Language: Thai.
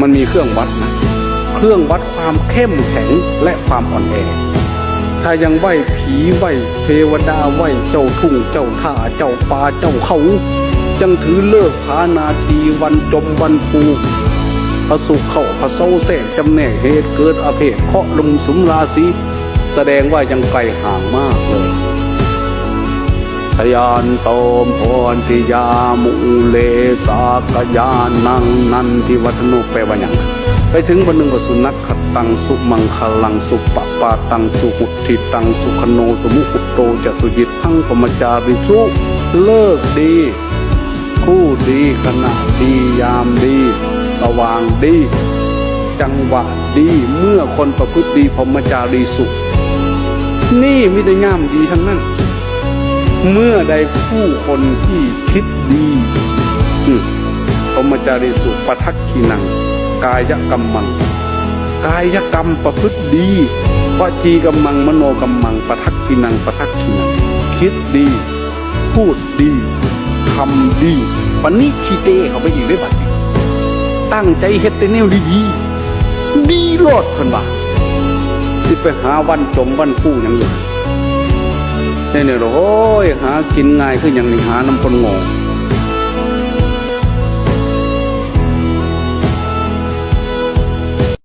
มันมีเครื่องวัดนะเครื่องวัดความเข้มแข็งและความอ่อนแอถ้ายังไหวผีไหวเทวดาไหวเจ้าทุ่งเจ้าท่าเจ้าป่าเจ้าเขาจังถือเลิกผานาทีวันจมวันปูพระสุขเข้าพระเศร้าแสงจำแนกเหตุเกิดอาเพศเคาะลมสุมราศีแสดงว่ายังไกลห่างมากเลยทยานโตมพรทิยามุเลสากยานังนันทิวัฒนุแปลว่าอย่างนั้นไปถึงวันหนึ่งว่าสุนัขขตังสุมังคลังสุปปาตังสุหุติตังสุขโนสมุขุโตจะสุจิตทั้งปมจาริสุเลิกดีคู่ดีขณะดียามดีระวางดีจังหวะดีเมื่อคนประพฤติดีพรหมจารีสุนี่มิได้งามดีทั้งนั้นเมื่อใดผู้คนที่คิดดีพรหมจารีสุปทักขินังกายกรรมังกายกรรมประพฤติดีวจีกรรมังมโนกรรมังปทักขินังปทักขินังคิดดีพูดดีทำดีปณิคิเตเขาไปอีกได้บัดนี้ตั้งใจเฮ็ดแต่แนวดีๆดีโลดเพิ่นว่าสิไปหาวันจมวันผู้หยังอยู่เนี่ยโอ้ยหากินง่ายคือหยังนี่หาน้ำคนโง่